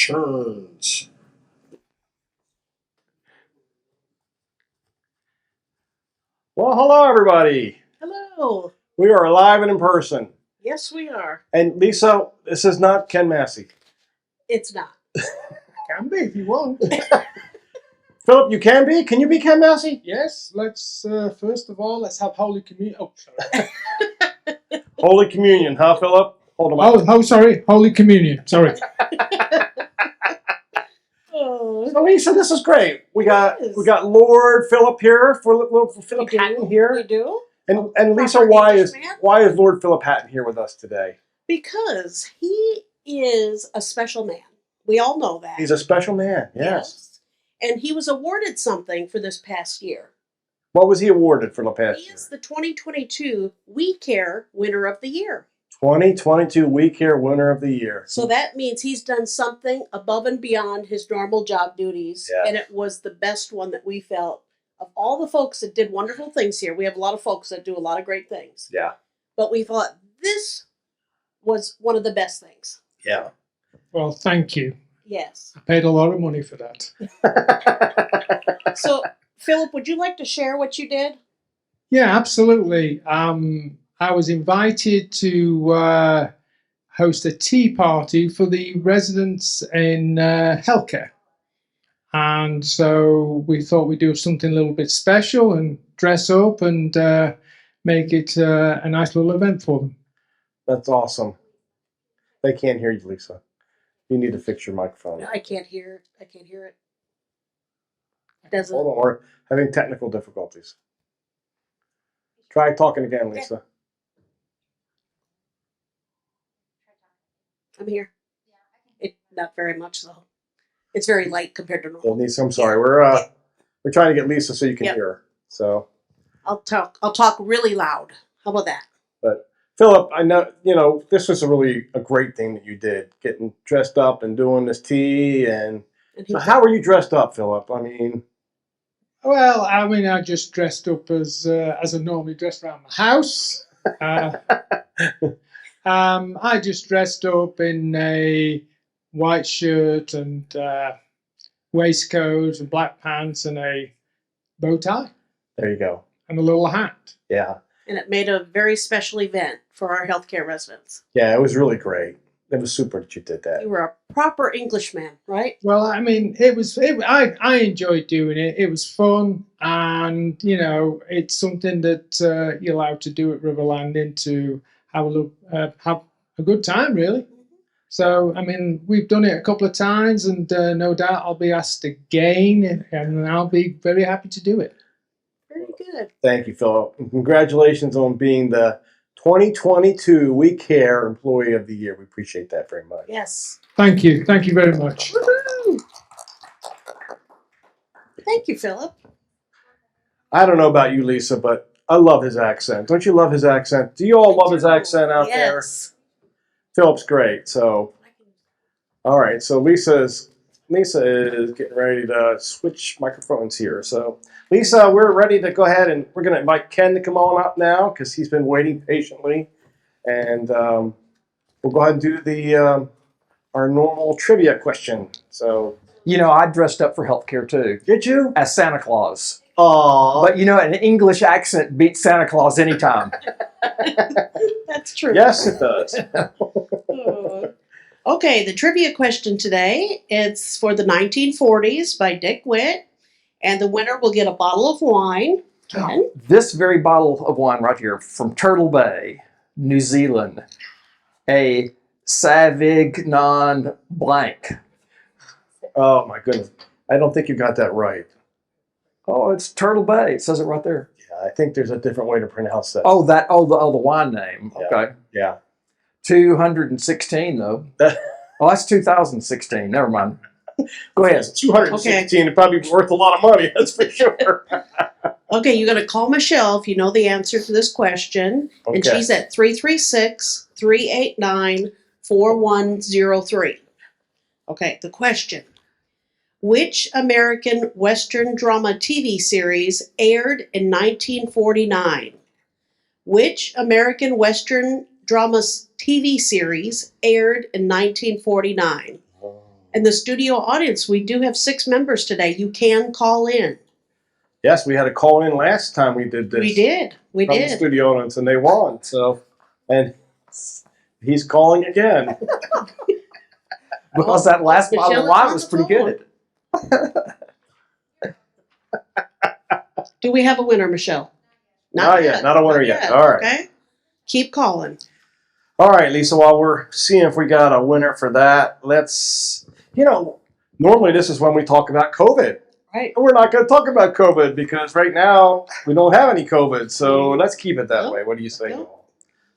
Churns. Well, hello, everybody. Hello. We are live and in person. Yes, we are. And Lisa, this is not Ken Massey. It's not. Can be if you want. Philip, you can be? Can you be Ken Massey? Yes, let's first of all, let's have Holy Communion. Oh, sorry. Holy Communion, huh, Philip? Hold on. Oh, sorry. Holy Communion. Sorry. So Lisa, this is great. We got Lord Philip here for Philip Hatton here. We do. And Lisa, why is Lord Philip Hatton here with us today? Because he is a special man. We all know that. He's a special man. Yes. And he was awarded something for this past year. What was he awarded for the past year? He is the 2022 We Care Winner of the Year. 2022 We Care Winner of the Year. So that means he's done something above and beyond his normal job duties. Yes. And it was the best one that we felt. Of all the folks that did wonderful things here, we have a lot of folks that do a lot of great things. Yeah. But we thought this was one of the best things. Yeah. Well, thank you. Yes. I paid a lot of money for that. So, Philip, would you like to share what you did? Yeah, absolutely. I was invited to host a tea party for the residents in healthcare. And so we thought we'd do something a little bit special and dress up and make it a nice little event for them. That's awesome. They can't hear you, Lisa. You need to fix your microphone. I can't hear it. I can't hear it. Doesn't. Hold on, we're having technical difficulties. Try talking again, Lisa. I'm here. Not very much, though. It's very light compared to normal. Well, Lisa, I'm sorry. We're trying to get Lisa so you can hear her. So I'll talk really loud. How about that? But Philip, I know this was a great thing that you did, getting dressed up and doing this tea. And so how were you dressed up, Philip? I mean, well, I just dressed up as I normally dress around the house. I just dressed up in a white shirt and waistcoat and black pants and a bow tie. There you go. And a little hat. Yeah. And it made a very special event for our healthcare residents. Yeah, it was really great. It was super that you did that. You were a proper Englishman, right? Well, I mean, I enjoyed doing it. It was fun, and it's something that you're allowed to do at River Landing to have a good time, really. So, I mean, we've done it a couple of times, and no doubt I'll be asked again, and I'll be very happy to do it. Very good. Thank you, Philip. And congratulations on being the 2022 We Care Employee of the Year. We appreciate that very much. Yes. Thank you. Thank you very much. Woo-hoo! Thank you, Philip. I don't know about you, Lisa, but I love his accent. Don't you love his accent? Do you all love his accent out there? Yes. Philip's great. So, all right. So Lisa is getting ready to switch microphones here. So, Lisa, we're ready to go ahead and we're going to invite Ken to come on up now because he's been waiting patiently, and we'll go ahead and do our normal trivia question. So, I dressed up for healthcare too. did you? As Santa Claus. Aww. But an English accent beats Santa Claus anytime. That's true. Yes, it does. Okay, the trivia question today, it's for the 1940s by Dick Witt, and the winner will get a bottle of wine. Ken? This very bottle of wine right here from Turtle Bay, New Zealand, a Savignon Blanc. Oh my goodness. I don't think you got that right. Oh, it's Turtle Bay. It says it right there. Yeah, I think there's a different way to pronounce that. Oh, the wine name. Yeah. Okay. Yeah. 216 though. Oh, that's 2016. Never mind. Go ahead. 216 would probably be worth a lot of money, that's for sure. Okay, you're going to call Michelle if you know the answer to this question, and Okay. she's at 336-389-4103. Okay, the question. Which American Western drama TV series aired in 1949? Which American Western drama TV series aired in 1949? And the studio audience, we do have 6 members today. You can call in. Yes, we had a call in last time we did this. We did. We From the did. studio audience, and they won. So, and he's calling again. Because that last Michelle bottle of is wine on was the pretty phone. good. Do we have a winner, Michelle? Not yet. Not a winner yet. All right. Okay. Keep calling. All right, Lisa, while we're seeing if we got a winner for that, let's, normally this is when we talk about COVID. Right. We're not going to talk about COVID because right now we don't have any COVID. So let's keep it that Nope. way. What do you say? Nope.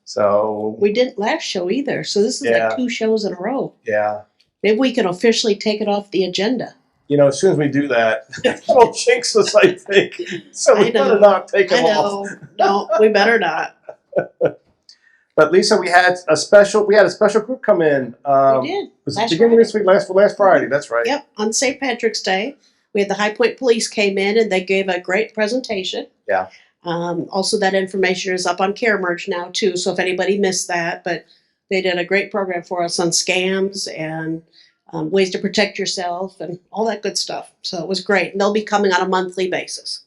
So, We didn't last show either. So this is Yeah. like 2 shows in a row. yeah. Maybe we can officially take it off the agenda. As soon as we do that, it'll jinx us, I think. So we I know. better not take it I off. know. No, we better not. But Lisa, we had a special group come in. We did. Was it Last beginning of this Friday. week? Last Friday. That's right. Yep. On St. Patrick's Day, we had the High Point Police came in and they gave a great presentation. Yeah. Also, that information is up on CareMerge now too. So if anybody missed that, but they did a great program for us on scams and ways to protect yourself and all that good stuff. So it was great. And they'll be coming on a monthly basis.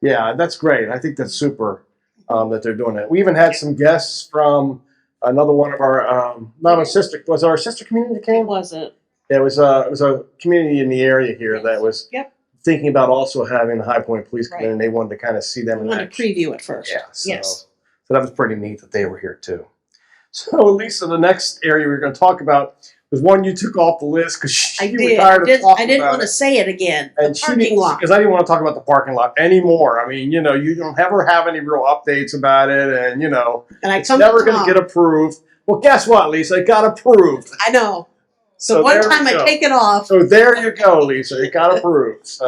Yeah, that's great. I think that's super that they're doing it. We even had some guests from another one of our, not a sister, was it our sister community that It came? wasn't. It was a community in the area here Yes. that was Yep. thinking about also having the High Point Police come in, Right. and they wanted to kind of see them We in wanted to action. preview it first. Yeah, so, Yes. so that was pretty neat that they were here too. So Lisa, the next area we're going to talk about was one you took off the list because I you did. were tired of talking I didn't about want to it. say it again. And The parking lot. because I didn't want to talk about the parking lot anymore. I mean, you don't ever have any real updates about it, and And I it's come never to going to Tom. get approved. Well, guess what, Lisa? It got approved. I know. So So one there we time I go. take it off. So there you go, Lisa. It got approved.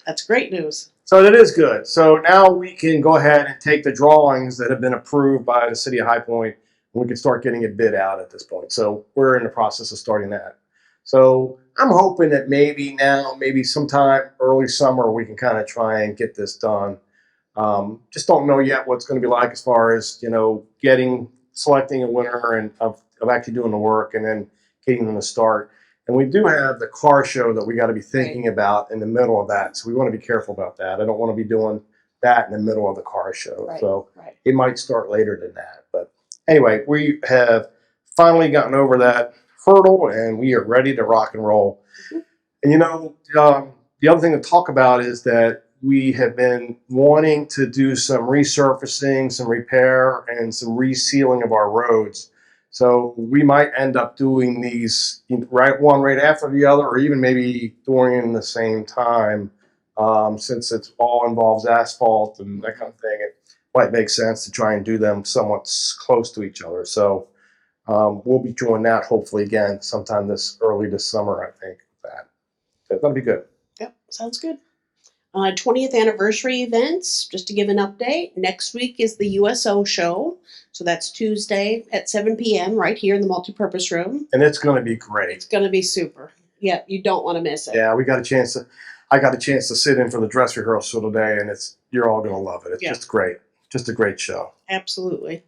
That's great news. So that is good. So now we can go ahead and take the drawings that have been approved by the city of High Point, and we can start getting it bid out at this point. So we're in the process of starting that. So I'm hoping that maybe sometime early summer we can kind of try and get this done. Just don't know yet what it's going to be like as far as selecting a winner and of actually doing the work and then getting them to start. And we do have the car show that we got to be thinking about in the middle of that. So we want to be careful about that. I don't want to be doing that in the middle of the car show. Right. So Right. it might start later than that. But anyway, we have finally gotten over that hurdle and we are ready to rock and roll. Mhm. And the other thing to talk about is that we have been wanting to do some resurfacing, some repair, and some resealing of our roads. So we might end up doing these one right after the other, or even maybe doing it in the same time, since it all involves asphalt and that kind of thing. It might make sense to try and do them somewhat close to each other. So we'll be doing that hopefully again sometime early this summer, I think. So that'll be good. Yep. Sounds good. 20th anniversary events, just to give an update. Next week is the USO show. So that's Tuesday at 7 p.m. right here in the multipurpose room. And it's going to be great. It's going to be super. Yeah, you don't want to miss it. Yeah, I got a chance to sit in for the dress rehearsal today, and you're all going to love it. It's Yeah. just great. Just a great show. Absolutely.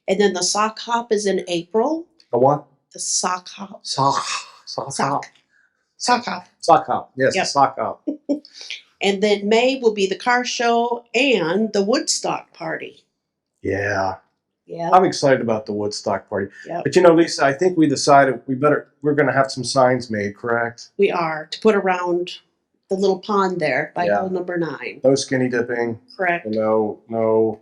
And then the sock hop is in April. The what? The sock hop. Sock hop. Sock hop. Sock hop. Yes, Yep. the sock hop. And then May will be the car show and the Woodstock party. Yeah. Yeah. I'm excited about the Woodstock party. Yep. But Lisa, I think we decided we're going to have some signs made, correct? We are to put around the little pond there by Yeah. hole number 9. No skinny dipping, Correct. no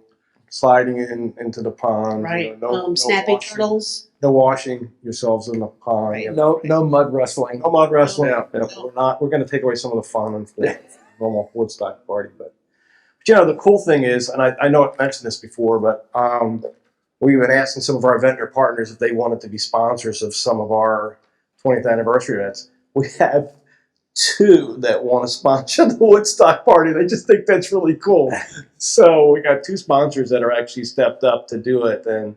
sliding into the pond. Right. No Snapping washing, turtles. No washing yourselves in the pond. Right. No mud wrestling. No mud wrestling. Yeah. Yeah, we're going to take away some of the fun and the normal Woodstock party. But the cool thing is, and I know I mentioned this before, but we've been asking some of our vendor partners if they wanted to be sponsors of some of our 20th anniversary events. We have 2 that want to sponsor the Woodstock party. They just think that's really cool. So we got 2 sponsors that are actually stepped up to do it, and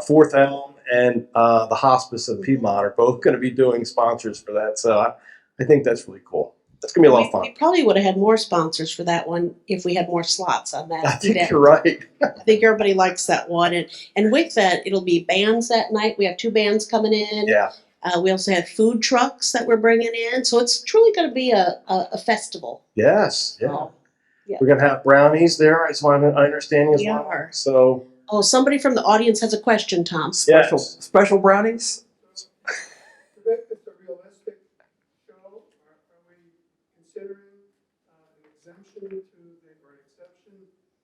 Fourth Elm and the Hospice of Piedmont are both going to be doing sponsors for that. So I think that's really cool. That's going to be a lot of We fun. probably would have had more sponsors for that one if we had more slots on that. I think event. you're right. I think everybody likes that one. And with that, it'll be bands that night. We have 2 bands coming in. Yeah. We also have food trucks that we're bringing in. So it's truly going to be a festival. Yes. Yeah. Oh, yeah. We're gonna have brownies there. That's my understanding as We well. are. So Oh, somebody from the audience has a question, Tom. Special brownies? To make this a realistic show, are we considering an exemption to or an exception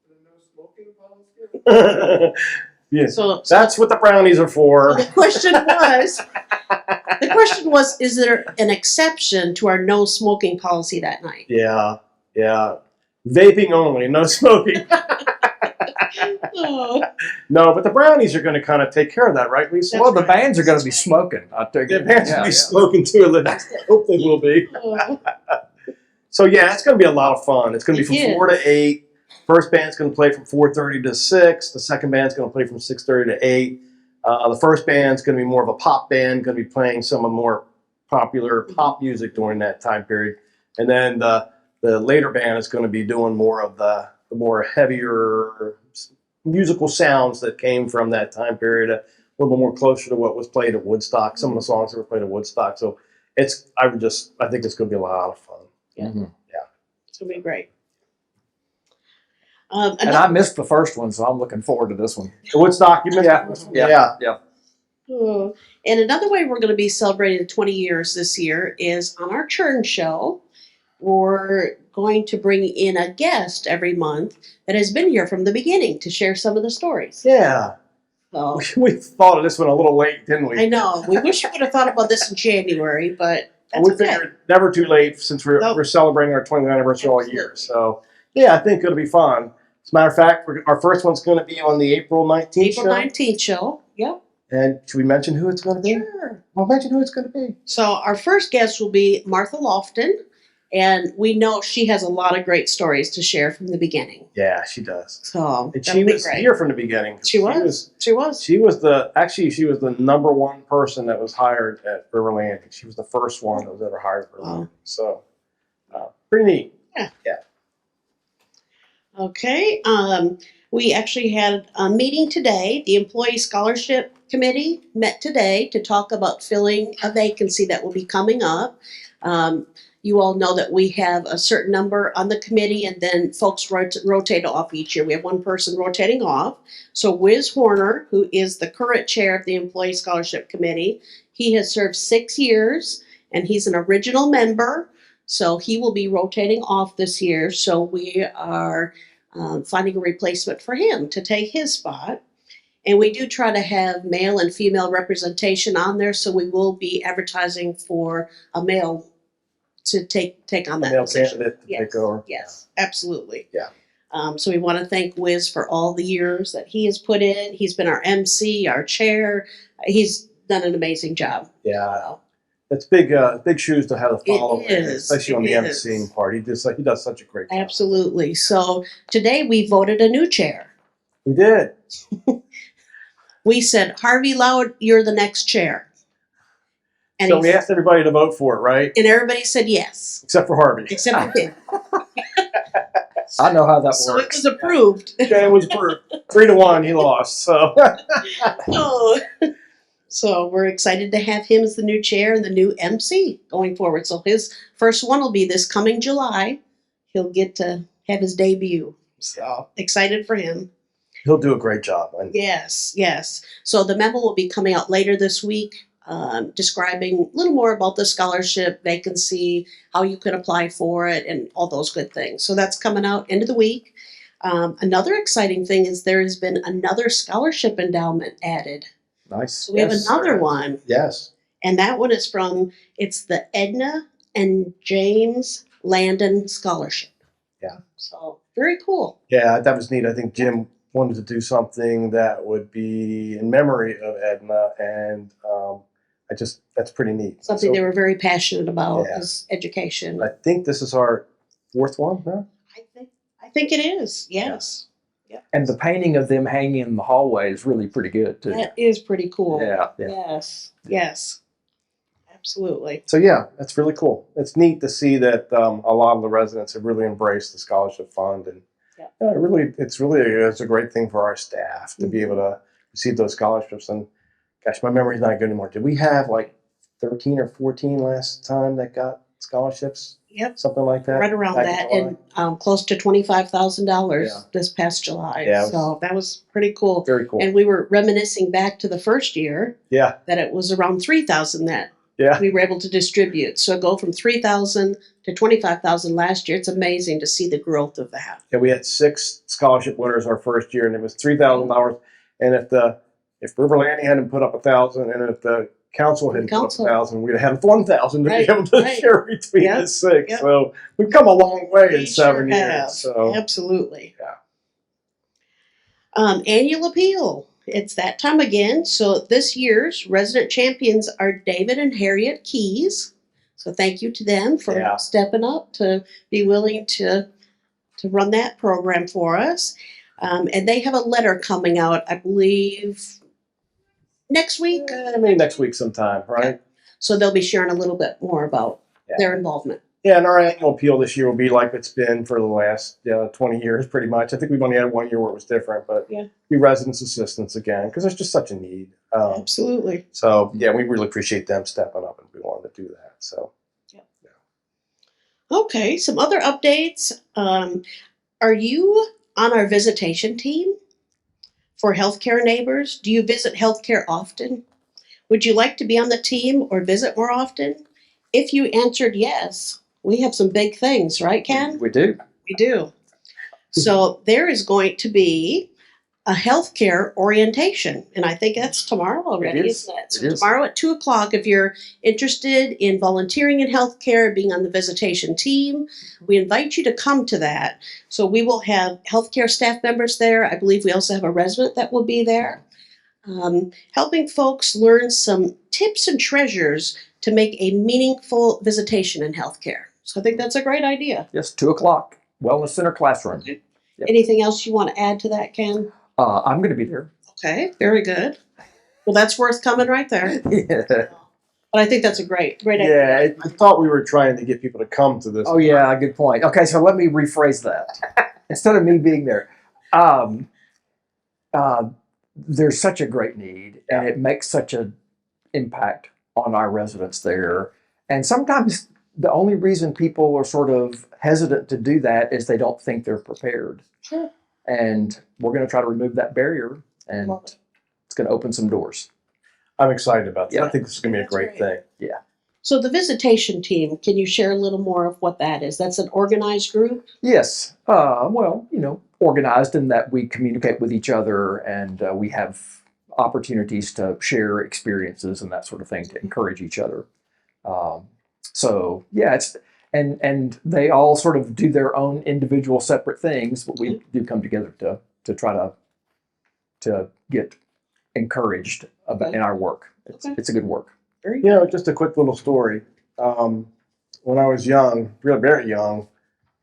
to the no smoking policy? yes, So that's what the brownies are for. the question was, is there an exception to our no smoking policy that night? Yeah. Vaping only, no smoking. Oh, No, but the brownies are going to kind of take care of that, right, Lisa? That's Well, the right. bands are going to be smoking. I take The it. bands will be smoking too. I hope they will be. oh. So yeah, it's going to be a lot of fun. It's going to be It from 4 to 8. First band's going to play from 4:30 to 6. The second band's going to play from 6:30 to 8. The first band's going to be more of a pop band, going to be playing some of the more popular pop music during that time period. And then the later band is going to be doing more of the more heavier musical sounds that came from that time period, a little more closer to what was played at Woodstock. Some of the songs that were played at Woodstock. So I think it's going to be a lot of fun. Mhm. It's gonna be great. And I missed the first one, so I'm looking forward to this one. The Woodstock, you missed Yeah. Oh, and another way we're going to be celebrating 20 years this year is on our churn show. We're going to bring in a guest every month that has been here from the beginning to share some of the stories. Yeah. So, We thought of this one a little late, didn't we? I know. We wish we would have thought about this in January, but that's We okay. figured never too late since we're Nope. we're celebrating our 20th anniversary all year. Absolutely. So yeah, I think it'll be fun. As a matter of fact, our first one's going to be on the April 19th April show. 19th show. Yep. And should we mention who it's going to be? Sure. Well, mention who it's going to be. So our first guest will be Martha Lofton, and we know she has a lot of great stories to share from the beginning. Yeah, she does. So And that'll she be was great. here from the beginning. She was. She was the number one person that was hired at River Landing. She was the first one that was ever hired at River Wow. Landing. So pretty neat. Okay. We actually had a meeting today. The Employee Scholarship Committee met today to talk about filling a vacancy that will be coming up. You all know that we have a certain number on the committee, and then folks rotate off each year. We have one person rotating off. So Wiz Horner, who is the current chair of the Employee Scholarship Committee, he has served 6 years, and he's an original member. So he will be rotating off this year. So we are finding a replacement for him to take his spot. And we do try to have male and female representation on there, so we will be advertising for a male to take on that Male position. candidate to take over. Yes, absolutely. Yeah. So we want to thank Wiz for all the years that he has put in. He's been our MC, our chair. He's done an amazing job. Yeah. That's big shoes to have to follow, It is. especially on the It is. emceeing part. He does such a great job. Absolutely. So today we voted a new chair. We did. We said, Harvey Loud, you're the next chair. And, So we asked everybody to vote for it, right? and everybody said yes, Except for Harvey. except for him. I know how that So it works. was approved. Okay, it was approved. 3-1, he lost. So Oh. So we're excited to have him as the new chair and the new MC going forward. So his first one will be this coming July. He'll get to have his debut. So excited for him. he'll do a great job. And Yes, yes. So the memo will be coming out later this week, describing a little more about the scholarship vacancy, how you can apply for it, and all those good things. So that's coming out end of the week. Another exciting thing is there has been another scholarship endowment added. nice. So we have another one, Yes. and that one is it's the Edna and James Landon Scholarship. Yeah. So very cool. Yeah, that was neat. I think Jim wanted to do something that would be in memory of Edna, and that's pretty neat. Something So they were very passionate about Yeah. is education. I think this is our 4th one, huh? I think it is. Yes. And the painting of them hanging in the hallway is really pretty good too. That is pretty cool. Yeah. Yes. Yes. Absolutely. So yeah, that's really cool. It's neat to see that a lot of the residents have really embraced the scholarship fund, and it's a great thing for our staff to be able to receive those scholarships. And gosh, my memory's not good anymore. Did we have like 13 or 14 last time that got scholarships, Yep, something like that. right around back in that, July. and close to $25,000 Yeah. this past July. Yeah, it was- So that was pretty cool. Very cool. And we were reminiscing back to the first year Yeah, that it was around 3,000 that yeah. we were able to distribute. So go from 3,000 to 25,000 last year. It's amazing to see the growth of that. Yeah, we had 6 scholarship winners our first year, and it was $3,000. And if River Landing hadn't put up 1,000, and if the council hadn't put up Council. 1,000, we'd have had 1,000 to Right, be able to right. share between Yep, the 6. yep. So we've come a long way in We 7 sure years. have. So Absolutely. Yeah. Annual appeal. It's that time again. So this year's resident champions are David and Harriet Keys. So thank you to them for Yeah. stepping up to be willing to run that program for us. And they have a letter coming out, I believe, next week. maybe next week sometime, right? So they'll be sharing a little bit more about Yeah. their involvement. Yeah, and our annual appeal this year will be like it's been for the last 20 years, pretty much. I think we've only had 1 year where it was different, but Yeah. be residents' assistance again because there's just such a need. Absolutely. So yeah, we really appreciate them stepping up and we wanted to do that. So Okay, some other updates. Are you on our visitation team for healthcare neighbors? Do you visit healthcare often? Would you like to be on the team or visit more often? If you answered yes, we have some big things, right, Ken? We do. We do. So there is going to be a healthcare orientation, and I think that's tomorrow already, It is. isn't it? So It is. tomorrow at 2:00, if you're interested in volunteering in healthcare, being on the visitation team, we invite you to come to that. So we will have healthcare staff members there. I believe we also have a resident that will be there, helping folks learn some tips and treasures to make a meaningful visitation in healthcare. So I think that's a great idea. Yes, 2:00, Wellness Center classroom. Yep. Anything else you want to add to that, Ken? I'm going to be there. Okay, very good. Well, that's worth coming right there. Yeah. But I think that's a great idea. yeah, I thought we were trying to get people to come to this. Oh yeah, good point. Okay, so let me rephrase that. Instead of me being there, there's such a great need, and it makes such an impact on our residents there. And sometimes the only reason people are sort of hesitant to do that is they don't think they're prepared. Sure. And we're going to try to remove that barrier, and Love it. it's going to open some doors. I'm excited about this. Yeah. I think this is going to be a That's great great. thing. So the visitation team, can you share a little more of what that is? That's an organized group? Yes. Organized in that we communicate with each other, and we have opportunities to share experiences and that sort of thing to encourage each other. And they all sort of do their own individual separate things, but we do come together to try to get encouraged about in our work. It's a good work. Very You know, just a quick little story. When I was young, really very young,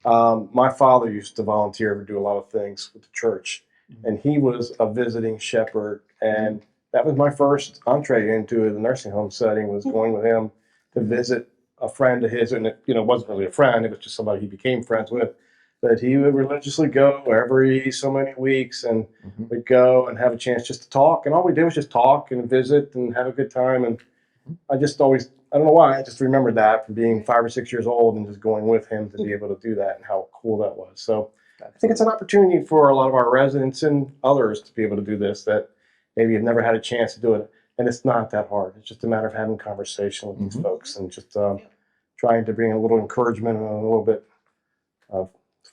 my father used to volunteer and do a lot of things with the church. And he was a visiting shepherd. And that was my first entree into the nursing home setting, was going with him to visit a friend of his. And it wasn't really a friend, it was just somebody he became friends with. But he would religiously go every so many weeks, and we'd go and have a chance just to talk. And all we did was just talk and visit and have a good time. And I just always, I don't know why, I just remembered that from being 5 or 6 years old and just going with him to be able to do that and how cool that was. So I think it's an opportunity for a lot of our residents and others to be able to do this that maybe have never had a chance to do it. And it's not that hard. It's just a matter of having conversation with these folks and just trying to bring a little encouragement and a little bit of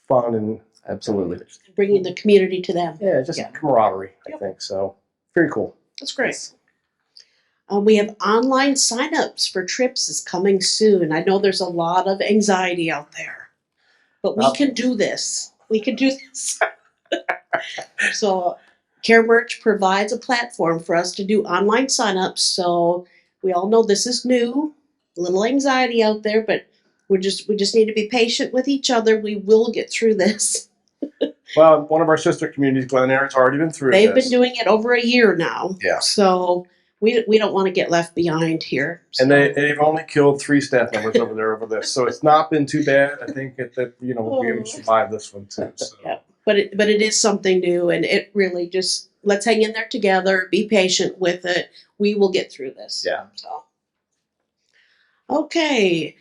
fun and Absolutely. Bringing the community to them. just camaraderie, I think. So very cool. That's great. We have online signups for trips is coming soon. I know there's a lot of anxiety out there, but we can do this. We can do this. So Care Merch provides a platform for us to do online signups. So we all know this is new, a little anxiety out there, but we just need to be patient with each other. We will get through this. Well, one of our sister communities, Glen Eyre, has already been through They've this. been doing it over a year now. Yeah. So we don't want to get left behind here. And So- they've only killed 3 staff members over there over this, so it's not been too bad. I think that we'll be able to survive this one too. So. Yeah. But it is something new, and it really just, let's hang in there together, be patient with it. We will get through this. Yeah. So Okay.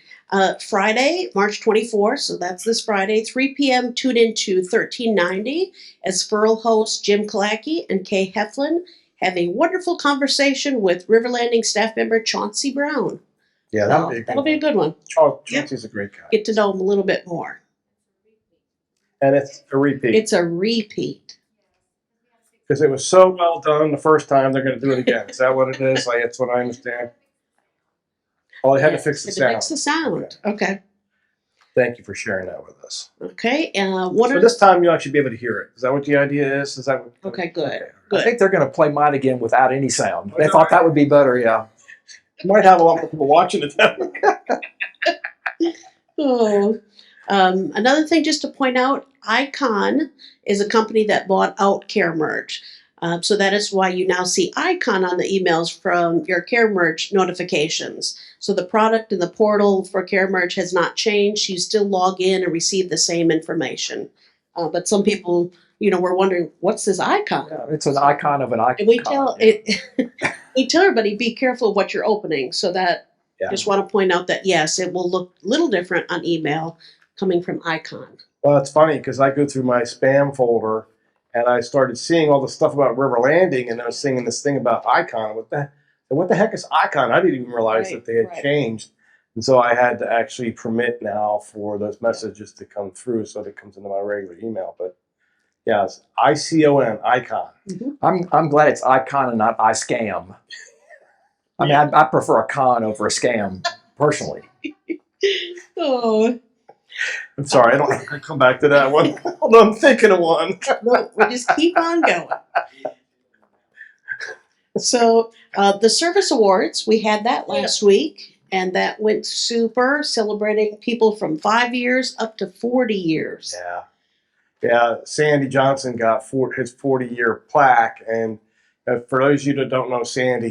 Friday, March 24th, so that's this Friday, 3 p.m. Tune into 1390 as Furl hosts Jim Kalaki and Kay Heflin have a wonderful conversation with River Landing staff member Chauncey Brown. Yeah, So that'll be a good one. Chauncey's a great guy. Get to know him a little bit more. And it's a repeat. It's a repeat. Because it was so well done the first time, they're going to do it again. Is that what it is? Like, that's what I understand. Oh, they had to fix the Had sound. to fix the sound. Okay. Thank you for sharing that with us. Okay. So this time you'll actually be able to hear it. Is that what the idea is? Is that what, Okay, good. Okay. I Good. think they're going to play mine again without any sound. They Okay. thought that would be better. Yeah. You might have a lot more people watching it then. Oh. Another thing just to point out, Icon is a company that bought out CareMerge. So that is why you now see Icon on the emails from your CareMerge notifications. So the product and the portal for CareMerge has not changed. You still log in and receive the same information. But some people, were wondering, what's this Icon? Yeah, it's an icon of an icon. And we tell we tell everybody, be careful of what you're opening. So that just want to point out that yes, it will look a little different on email coming from Icon. Well, it's funny because I go through my spam folder and I started seeing all the stuff about River Landing, and I was seeing this thing about Icon. What the heck is Icon? I didn't even realize that they had changed. And so I had to actually permit now for those messages to come through so that it comes into my regular email. But yeah, it's ICON, Icon. Mm-hmm. I'm glad it's icon and not I scam. I mean, I prefer a con over a scam personally. Oh. I'm sorry, I don't want to come back to that one. Although I'm thinking of one. No, we just keep on going. So the service awards, we had that last week, and that went super, celebrating people from 5 years up to 40 years. Yeah. Sandy Johnson got his 40-year plaque, and for those of you that don't know Sandy,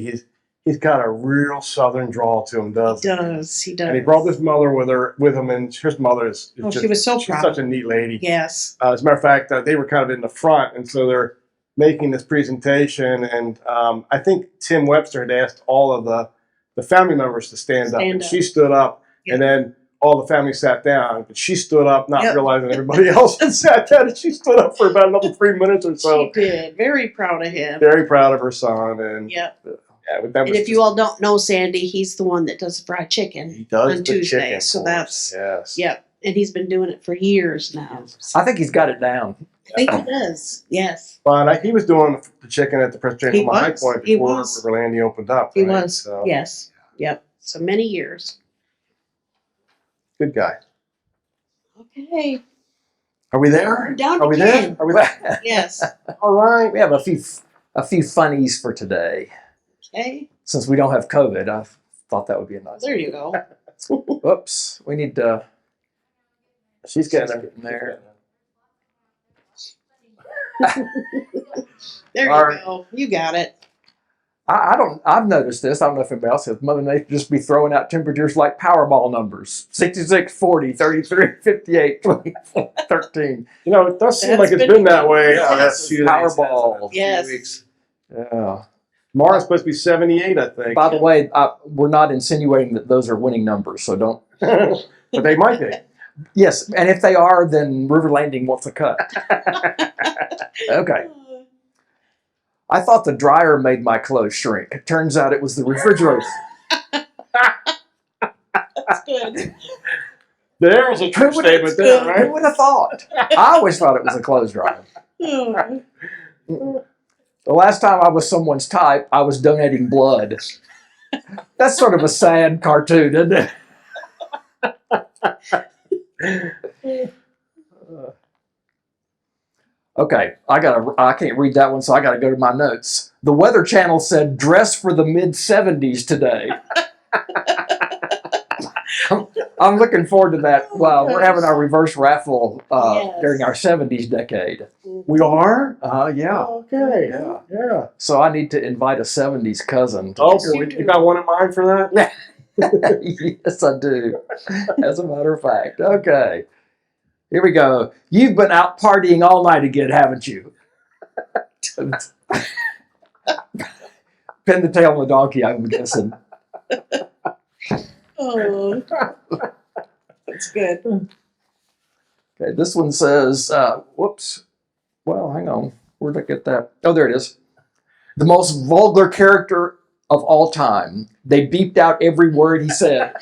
he's got a real Southern drawl to him, doesn't He does. And he brought his mother with him, and his mother is she was so she's proud. such a neat lady. Yes. As a matter of fact, they were kind of in the front, and so they're making this presentation, and I think Tim Webster had asked all of the family members to stand up, and she stood up, and then all the family sat down, but she stood up, not realizing everybody else had sat down, and she stood up for about another 3 minutes or so. She did. Very proud of him. Very proud of her son, and and if you all don't know Sandy, he's the one that does the fried chicken. He does on the Tuesdays. chicken. So that's yes. and he's been doing it for years now. I think he's got it down. I think he does. Yes. But he was doing the chicken at the Presbyterian High Point before River Landing opened up. He right? was. So, Yes. Yep. So many years. good guy. Okay. Are we there? We're down Are we again. there? Are we there? Yes. All right. We have a few funnies for today. Okay. Since we don't have COVID, I thought that would be a nice. There you go. Oops, we need to. She's getting there. There you All right. go. You got it. I've noticed this. I don't know if anybody else has. Mother Nature just be throwing out temperatures like Powerball numbers: 66, 40, 33, 58, 24, 13. It does seem like it's been that way for the last few days. Powerball. Yes. Few weeks. Yeah. Tomorrow's supposed to be 78, I think. By the way, we're not insinuating that those are winning numbers, so don't. But they might be. Yes, and if they are, then River Landing wants a cut. Okay. I thought the dryer made my clothes shrink. It turns out it was the refrigerator. That's good. There's a true statement there, Who right? would have thought? I always thought it was a clothes dryer. Oh. The last time I was someone's type, I was donating blood. That's sort of a sad cartoon, isn't it? Okay, I can't read that one, so I gotta go to my notes. The Weather Channel said dress for the mid-70s today. I'm looking forward to that. Well, we're having our reverse raffle during our 70s decade. We are? Yeah. Okay. Yeah. So I need to invite a 70s cousin. Oh, boy. You got one in mind for that? Yes, I do. As a matter of fact. Okay. Here we go. You've been out partying all night again, haven't you? Pin the tail on the donkey, I'm guessing. Oh, that's good. Okay, this one says, whoops. Well, hang on. Where'd I get that? Oh, there it is. The most vulgar character of all time. They beeped out every word he said.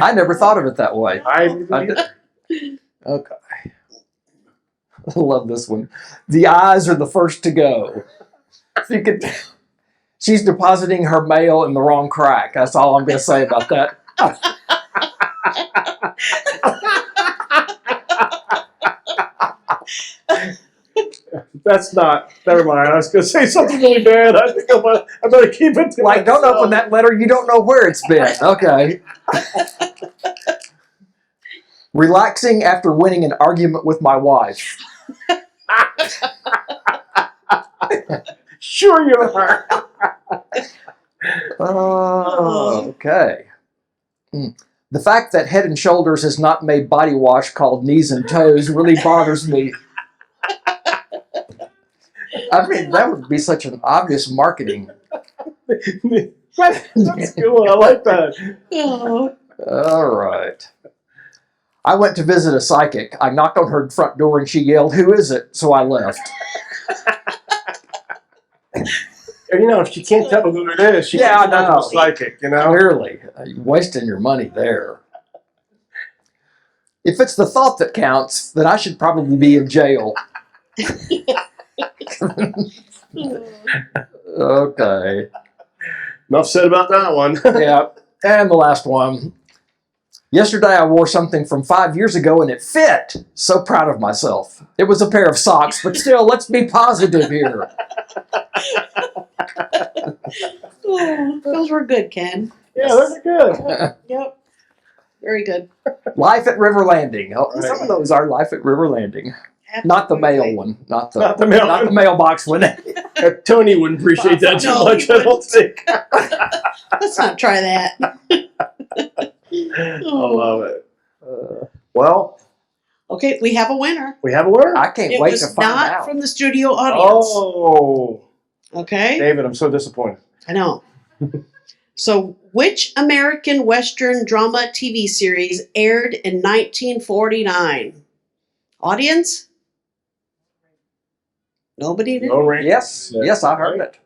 I never thought of it that way. I did. Okay. I love this one. The eyes are the first to go. So you could tell she's depositing her mail in the wrong crack. That's all I'm going to say about that. That's not. Never mind. I was going to say something really bad. I think I better keep it to Like, don't myself. open that letter. You don't know where it's been. Okay. Relaxing after winning an argument with my wife. Sure you are. Okay. The fact that Head and Shoulders has not made body wash called Knees and Toes really bothers me. I mean, that would be such an obvious marketing. That's a good one. I like that. Oh, All right. I went to visit a psychic. I knocked on her front door and she yelled, "Who is it?" So I left. You know, if she can't tell who it is, she Yeah, can't I know. a psychic, you know? Clearly, you're wasting your money there. If it's the thought that counts, then I should probably be in jail. Okay. Enough said about that one. Yeah. And the last one. Yesterday I wore something from 5 years ago and it fit. So proud of myself. It was a pair of socks, but still, let's be positive here. oh, those were good, Ken. Yeah, those are good. Yep. Very good. Life at River Landing. Oh, Right. some of those are Life at River Landing. Not the mail one. Not the Not the mailbox one. Tony wouldn't appreciate that too No, much, he I don't think. Let's not try that. I love it. Well, Okay, we have a winner. we have a winner. I can't It wait was to find not out. from the studio audience. Oh, Okay? David, I'm so disappointed. I know. So, which American Western drama TV series aired in 1949? Audience? Nobody knew. Lone Ranger. Yes, I heard it.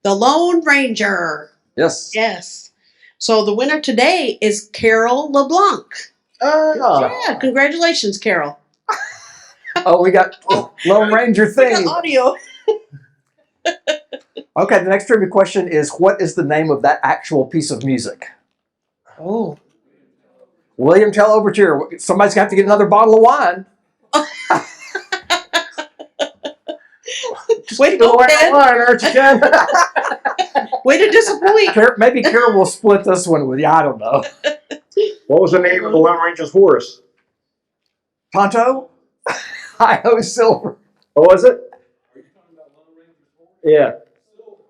The Lone Ranger. Yes. Yes. So, the winner today is Carol LeBlanc. Oh. Yeah, congratulations, Carol. Oh, we got Lone Ranger We thing. got audio. Okay, the next trivia question is, what is the name of that actual piece of music? Oh. William Tell Overture. Somebody's going to have to get another bottle of wine. Way to go, Ken. Aren't you, Ken? Way to disappoint. Maybe Carol will split this one with you. I don't know. What was the name of the Lone Ranger's horse? Tonto? Hi-ho Silver. What was it? Yeah.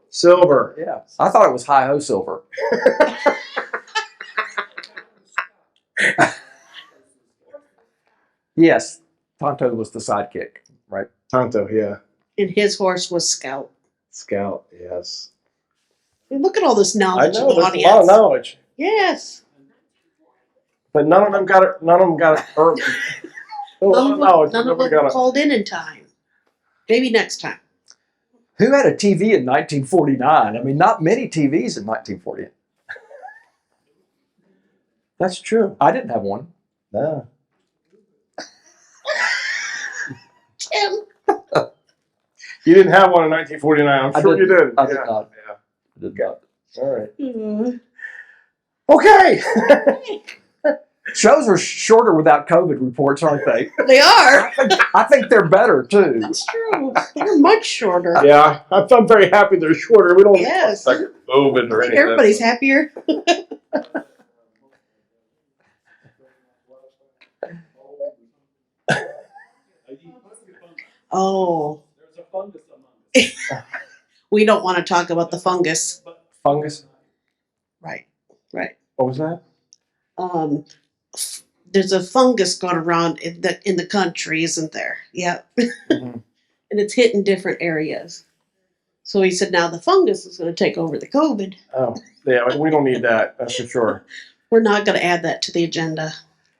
Silver. Yeah. I thought it was Hi-ho Silver. Yes. Tonto was the sidekick, right? Tonto, yeah. And his horse was Scout. Scout, yes. And look at all this I knowledge know, in the there's audience. a lot of knowledge. Yes. But none of them got it. None of them got it. None of them called in time. Maybe next time. Who had a TV in 1949? I mean, not many TVs in 1940. That's true. I didn't have one. No. Tim. You didn't have one in 1949. I'm I sure you did. I did not. Yeah. I did not. All right. Mm. Okay. Shows are shorter without COVID reports, aren't they? They are. I think they're better, too. That's true. They're much shorter. Yeah, I'm very happy they're shorter. We don't Yes. like COVID or I think anything. everybody's happier. Oh. We don't want to talk about the fungus. Fungus. Right. Right. What was that? There's a fungus going around in the country, isn't there? Yeah. Mhm. And it's hitting different areas. So he said, now the fungus is going to take over the COVID. Oh, yeah, we don't need that. That's for sure. We're not going to add that to the agenda.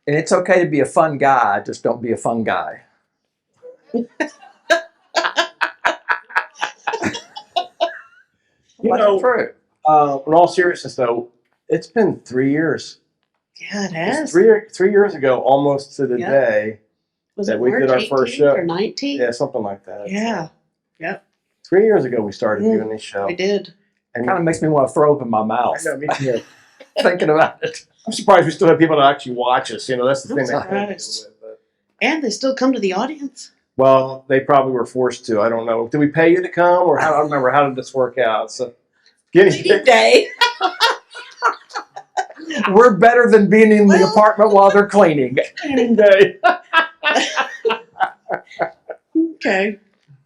And it's okay to be a fun guy, just don't be a fun guy. You That's know, true. in all seriousness, though, it's been 3 years. Yeah, it It's has. 3 years ago, almost to the Yeah. day. Was that it we March did our first 18th show. or 19th? Yeah, something like that. Yeah. Yep. 3 years ago, we started Mm, doing this show. We did. And Kind of makes me want to throw open my I mouth know, me too. thinking about it. I'm surprised we still have people that actually watch us. You know, that's the I'm thing. That surprised. And they still come to the audience. well, they probably were forced to. I don't know. Did we pay you to come, or how? I don't remember. How did this work out? So, Cleaning day. We're better than being in the Well- apartment while they're cleaning. cleaning day. Okay.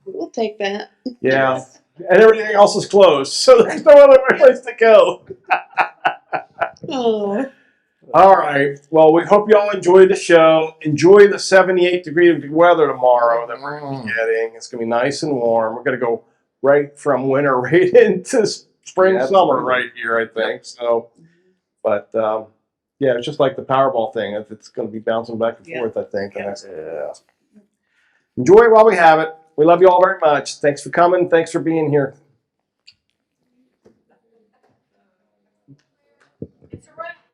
We'll take that. Yeah, and everything else is closed, so there's no other place to go. Oh. All right. Well, we hope y'all enjoyed the show. Enjoy the 78-degree weather tomorrow that we're going to be getting. It's going to be nice and warm. We're going to go right from winter right into spring, Yeah, summer absolutely. right here, I think. So, but yeah, it's just like the Powerball thing. It's going to be bouncing back and Yeah. forth, I think. Yeah. And that's, enjoy it while we have it. We love you all very much. Thanks for coming. Thanks for being here.